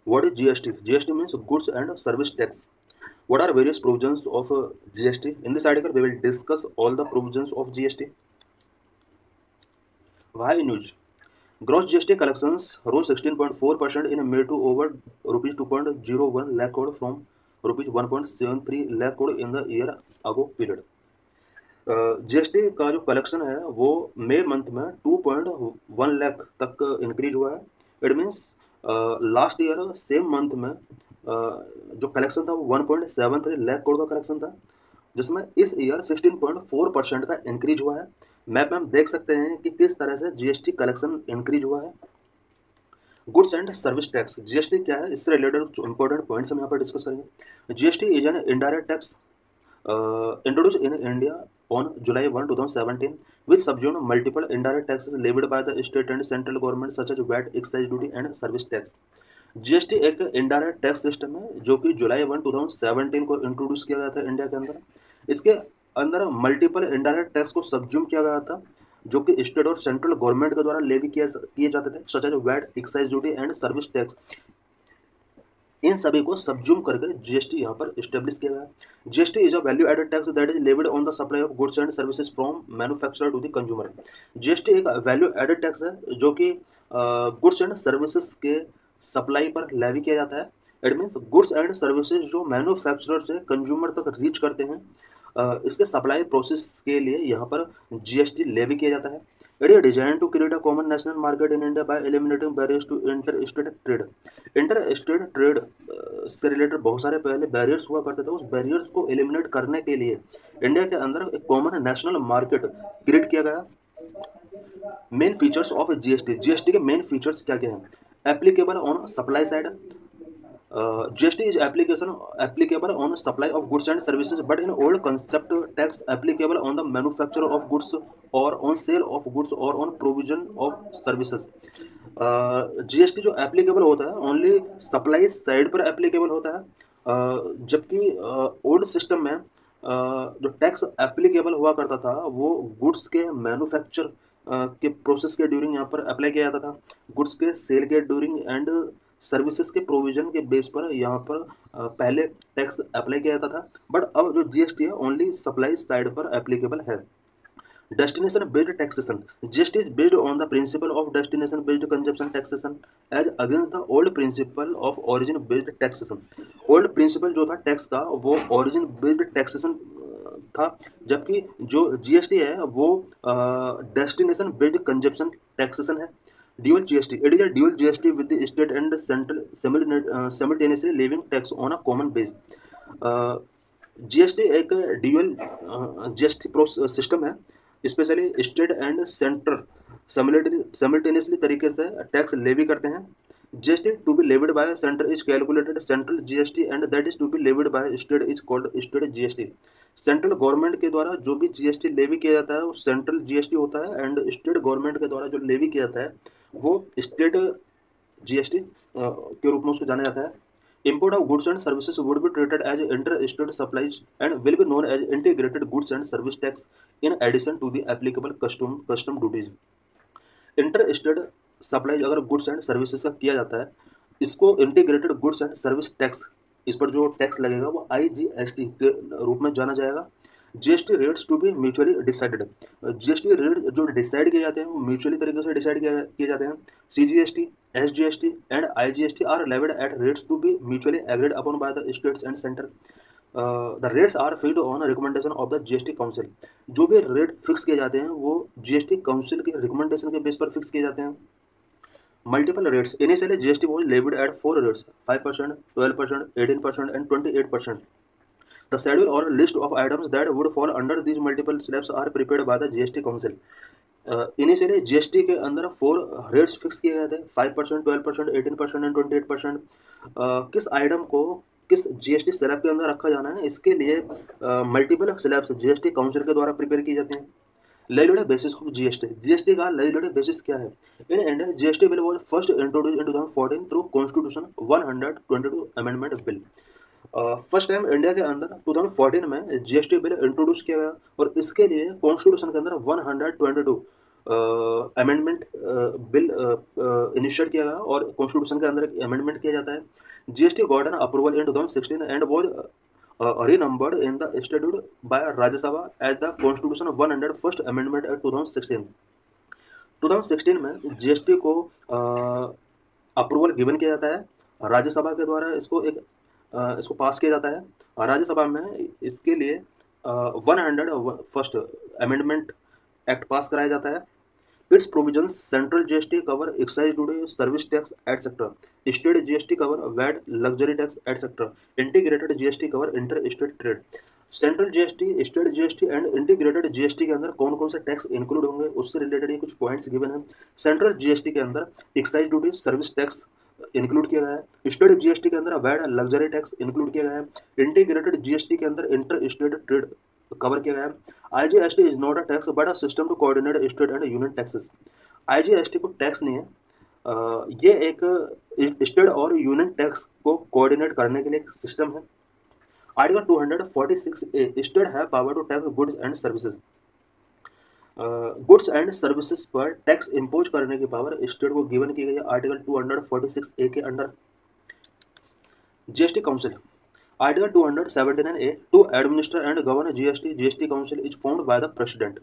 What is GST? GST means Goods and Service Tax. What are various provisions of GST? In this article, we will discuss all the provisions of GST. Why news? Gross GST collections rose 16.4% in May to over rupees 2.01 lakh crore from rupees 1.73 lakh crore in the year ago period. GST का जो collection है वो मई month में 2.1 लाख तक increase हुआ है. It means last year same month में जो कलेक्शन था वो 1.73 लाख करोड़ का कलेक्शन था, जिसमें इस ईयर 16.4% का इंक्रीज हुआ है. मैप में हम देख सकते हैं कि किस तरह से जीएसटी कलेक्शन इंक्रीज हुआ है. Goods and service tax, GST क्या है, इससे रिलेटेड इंपॉर्टेंट पॉइंट्स हम यहाँ पर डिस्कस करेंगे. GST is an indirect tax introduced in India on July 1, 2017, which subsumed multiple indirect taxes levied by the state and central government such as VAT, excise duty and service tax. GST एक indirect tax system है जो कि जुलाई 1, 2017 को introduce किया गया था India के अंदर. इसके अंदर मल्टीपल इनडायरेक्ट टैक्स को सब्ज्यूम किया गया था जो कि स्टेट और सेंट्रल गवर्नमेंट के द्वारा लेवी किए जाते थे, such as VAT, excise duty and service tax. इन सभी को सबज्यूम करके जीएसटी यहाँ पर स्टेब्लिश किया गया. GST is a value added tax that is levied on the supply of goods and services from manufacturer to the consumer. GST एक value added tax है जो कि गुड्स एंड सर्विसेज के सप्लाई पर लेवी किया जाता है. It means goods and services जो मैन्युफैक्चरर से कंज्यूमर तक रीच करते हैं, इसके सप्लाई प्रोसेस के लिए यहाँ पर जीएसटी लेवी किया जाता है. It is designed to create a common national market in India by eliminating barriers to interstate trade. Interstate trade से रिलेटेड बहुत सारे पहले बैरियर्स हुआ करते थे. उस बैरियर्स को एलिमिनेट करने के लिए इंडिया के अंदर एक कॉमन नेशनल मार्केट क्रिएट किया गया. Main features of GST, GST के मेन फीचर्स क्या क्या हैं? Applicable on supply side. GST is applicable on supply of goods and services, but in old concept tax applicable on the manufacture of goods or on sale of goods or on provision of services. GST जो applicable होता है only supply side पर applicable होता है, जबकि old system में जो tax applicable हुआ करता था वो गुड्स के मैन्युफैक्चर के प्रोसेस के ड्यूरिंग यहाँ पर अप्लाई किया जाता था, गुड्स के सेल के ड्यूरिंग एंड सर्विसेज के प्रोविजन के बेस पर यहाँ पर पहले टैक्स अप्लाई किया जाता था. बट अब जो जीएसटी है ओनली सप्लाई साइड पर एप्लीकेबल है. Destination based taxation. GST is based on the principle of destination based consumption taxation as against the old principle of origin based taxation. Old principle जो था tax का वो origin based taxation था, जबकि जो GST है वो destination based consumption taxation है. Dual GST. It is a dual GST with the state and central simultaneously levying tax on a common base. GST एक ड्यूअल जीएसटी सिस्टम है. Specially state and centre simultaneously तरीके से tax levy करते हैं. GST to be levied by centre is calculated central GST and that is to be levied by state is called state GST. Central government के द्वारा जो भी GST levy किया जाता है वो सेंट्रल जीएसटी होता है, एंड स्टेट गवर्नमेंट के द्वारा जो लेवी किया जाता है वो स्टेट जीएसटी के रूप में उसको जाना जाता है. Import of goods and services would be treated as inter-state supplies and will be known as integrated goods and service tax in addition to the applicable custom duties. Inter-state supplies अगर goods and services का किया जाता है, इसको integrated goods and service tax, इस पर जो tax लगेगा वो IGST के रूप में जाना जाएगा. GST rates to be mutually decided. GST rate जो डिसाइड किए जाते हैं वो म्यूचुअली तरीके से डिसाइड किए जाते हैं. CGST, SGST and IGST are levied at rates to be mutually agreed upon by the states and centre. The rates are fixed on recommendation of the GST council. जो भी रेट फिक्स किए जाते हैं वो GST council के recommendation के base पर fix किए जाते हैं. Multiple rates. Initially, GST was levied at 4 rates: 5%, 12%, 18%, and 28%. The schedule or list of items that would fall under these multiple slabs are prepared by the GST Council. Initially GST के अंदर 4 rates fix किए गए थे: 5%, 12%, 18% and 28%. किस item को किस GST slab के अंदर रखा जाना है, इसके लिए मल्टीपल स्लैब्स जीएसटी काउंसिल के द्वारा प्रिपेयर की जाती हैं. Legislative basis of GST. GST का लेजिस्लेटिव बेसिस क्या है? इन India GST bill was first introduced in 2014 through constitution 122 amendment bill. First time India के अंदर 2014 में जीएसटी बिल इंट्रोड्यूस किया गया और इसके लिए कॉन्स्टिट्यूशन के अंदर 122 अमेंडमेंट बिल इनिशिएट किया गया और कॉन्स्टिट्यूशन के अंदर अमेंडमेंट किया जाता है। GST got an approval in 2016 and was renumbered in the statute by Rajya Sabha as the Constitution 101st Amendment Act 2016। 2016 में जीएसटी को अप्रूवल गिवन किया जाता है राज्यसभा के द्वारा, इसको पास किया जाता है और राज्यसभा में इसके लिए 101st अमेंडमेंट एक्ट पास कराया जाता है। Its provisions central GST cover excise duty, service tax etcetera, state GST cover VAT, luxury tax etcetera, integrated GST cover inter state trade. Central GST, state GST and integrated GST के अंदर कौन कौन से tax include होंगे उससे related ये कुछ points given है। सेंट्रल जीएसटी के अंदर excise duty, service tax include किया गया है। स्टेट जीएसटी के अंदर वैट, लग्जरी टैक्स इंक्लूड किया गया है। इंटीग्रेटेड जीएसटी के अंदर इंटर स्टेट ट्रेड कवर किया गया है। IGST is not a tax but a system to coordinate state and union taxes. IGST को टैक्स नहीं है, ये एक स्टेट और यूनियन टैक्स को कोऑर्डिनेट करने के लिए एक सिस्टम है। आर्टिकल 246A, स्टेट है power to tax goods and services. Goods and services पर टैक्स इम्पोज करने की पावर स्टेट को गिवन की गई है आर्टिकल 246A के under. GST council, article 279A, to administer and govern GST, GST council is formed by the president.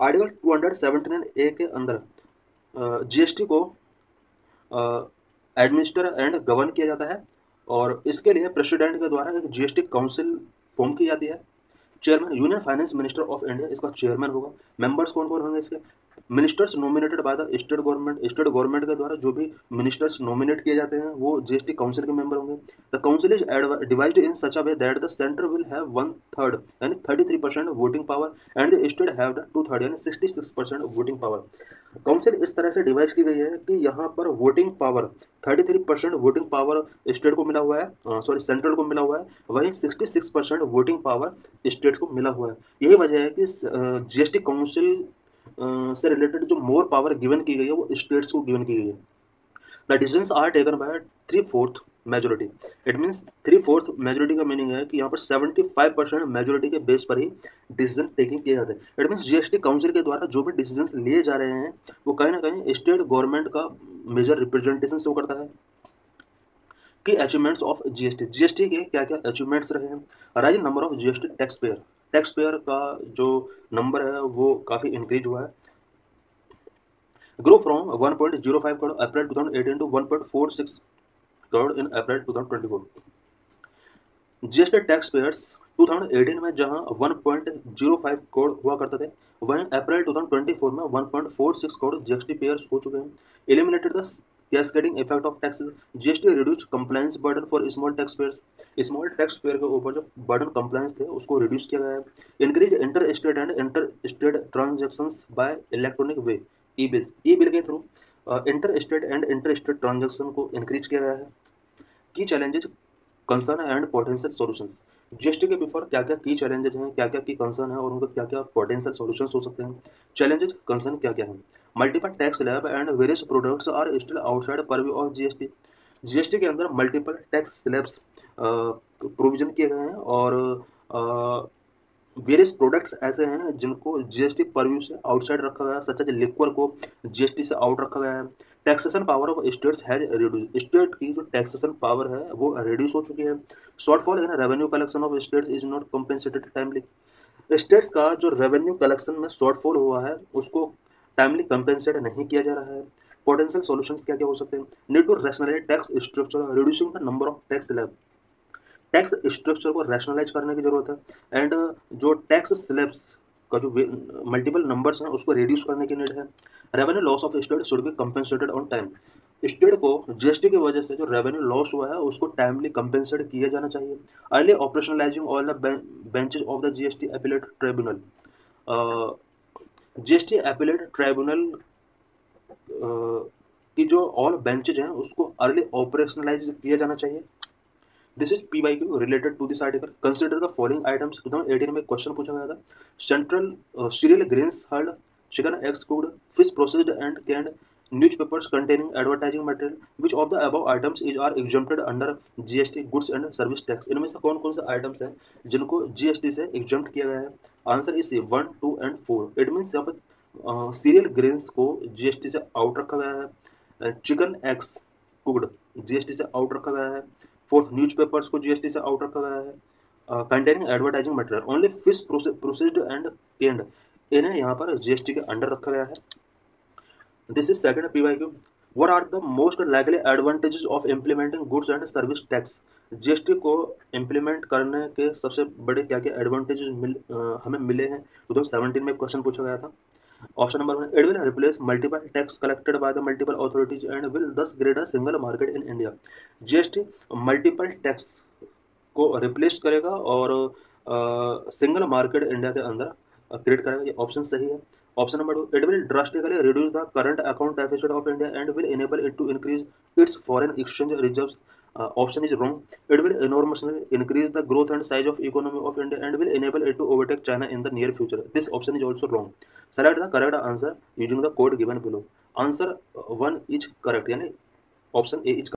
Article 279A के अंदर जीएसटी को एडमिनिस्टर एंड गवर्न किया जाता है और इसके लिए प्रेसिडेंट के द्वारा एक जीएसटी काउंसिल फॉर्म की जाती है। Chairman, union finance minister of India इसका चेयरमैन होगा। मेंबर्स कौन कौन होंगे इसके? Ministers nominated by the state government, state government के द्वारा जो भी मिनिस्टर्स नॉमिनेट किए जाते हैं वो जीएसटी काउंसिल के मेंबर होंगे। The council is divided in such a way that the centre will have 1/3 यानी 33% voting power and the state have the 2/3 यानी 66% वोटिंग पावर। काउंसिल इस तरह से डिवाइड की गई है कि यहाँ पर voting power 33% voting power state को मिला हुआ है, सॉरी सेंट्रल को मिला हुआ है, वहीं 66% वोटिंग पावर स्टेट्स को मिला हुआ है। यही वजह है कि जीएसटी काउंसिल से रिलेटेड जो मोर पावर गिवन की गई है वो स्टेट्स को गिवन की गई है। The decisions are taken by 3/4 majority. It means 3/4 majority का मीनिंग है कि यहाँ पर 75% मेजोरिटी के बेस पर ही डिसीजन टेकिंग किए जाते हैं। इट मीन्स जीएसटी काउंसिल के द्वारा जो भी डिसीजंस लिए जा रहे हैं वो कहीं ना कहीं स्टेट गवर्नमेंट का मेजर रिप्रेजेंटेशन शो करता है। कि अचीवमेंट्स ऑफ जीएसटी, जीएसटी के क्या क्या अचीवमेंट्स रहे हैं। Rising number of GST tax payer, tax payer का जो नंबर है वो काफ़ी इंक्रीज हुआ है। Grow from 1.05 crore April 2018 to 1.46 crore in April 2024। GST tax payers 2018 में जहां 1.05 करोड़ हुआ करते थे वहीं अप्रैल 2024 में 1.46 करोड़ जीएसटी पेयर्स हो चुके हैं। Eliminated the cascading effect of taxes, GST reduce compliance burden for small tax payers, small tax payer के ऊपर जो बर्डन कंप्लायंस थे उसको रिड्यूस किया गया है। Increase inter state and inter state transactions by electronic way, e bill, e bill के through inter state and inter state transaction को इंक्रीज किया गया है। Key challenges, concern and potential solutions, GST के बिफोर क्या क्या की चैलेंजेस हैं, क्या क्या की कंसर्न है और उनका क्या क्या पोटेंशियल सॉल्यूशंस हो सकते हैं। चैलेंजेस कंसर्न क्या क्या है? Multiple tax slab and various products are still outside purview of GST. GST के अंदर मल्टीपल टैक्स स्लैब्स प्रोविजन किए गए हैं और वेरियस प्रोडक्ट्स ऐसे हैं जिनको जीएसटी परव्यू से आउटसाइड रखा गया है, सच एज लिक्वर को जीएसटी से आउट रखा गया है। Taxation power of states has reduce, state की जो टैक्सेशन पावर है वो रिड्यूस हो चुकी है। Shortfall in revenue collection of states is not compensated timely, states का जो रेवेन्यू कलेक्शन में शॉर्टफॉल हुआ है उसको टाइमली कंपेंसेट नहीं किया जा रहा है। पोटेंशियल सॉल्यूशंस क्या क्या हो सकते हैं? Need to rationalise tax structure, reducing the number of tax slab, tax structure को रैशनलाइज करने की जरूरत है एंड जो टैक्स स्लैब्स का जो मल्टीपल नंबर्स हैं उसको रिड्यूस करने की नीड है। Revenue loss of state should be compensated on time, state को जीएसटी की वजह से जो रेवेन्यू लॉस हुआ है उसको टाइमली कंपेंसेट किया जाना चाहिए। Early operationalising all the benches of the GST appellate tribunal, GST appellate tribunal की जो ऑल बेंचेज हैं उसको अर्ली ऑपरेशनलाइज किया जाना चाहिए। This is PYQ related to this article. Consider the following items. 2018 में क्वेश्चन पूछा गया था। Central cereal grains hulled, chicken eggs cooked, fish processed and canned, newspapers containing advertising material, which of the above items is are exempted under GST goods and service tax. इनमें से कौन कौन से items हैं जिनको जीएसटी से exempt किया गया है? Answer is 1, 2 and 4। It means यहाँ पर सीरियल ग्रेन्स को जीएसटी से आउट रखा गया है। चिकन एग्स कुक्ड जीएसटी से आउट रखा गया है। फोर्थ, न्यूज़पेपर्स को जीएसटी से आउट रखा गया है। Containing advertising material only fish processed and canned, इन्हें यहाँ पर जीएसटी के अंडर रखा गया है। This is second PYQ। What are the most likely advantages of implementing goods and service tax, GST को इम्प्लीमेंट करने के सबसे बड़े क्या क्या एडवांटेजेस हमें मिले हैं, 2017 में क्वेश्चन पूछा गया था। Option number 1, it will replace multiple tax collected by the multiple authorities and will thus create a single market in India. GST multiple tax को रिप्लेस करेगा और सिंगल मार्केट इंडिया के अंदर क्रिएट करेगा, ये ऑप्शन सही है। Option number 2, it will drastically reduce the current account deficit of India and will enable it to increase its foreign exchange reserves, option is wrong. It will enormously increase the growth and size of economy of India and will enable it to overtake China in the near future. This option is also wrong. Select the correct answer using the code given below. Answer 1 is correct, यानी option A is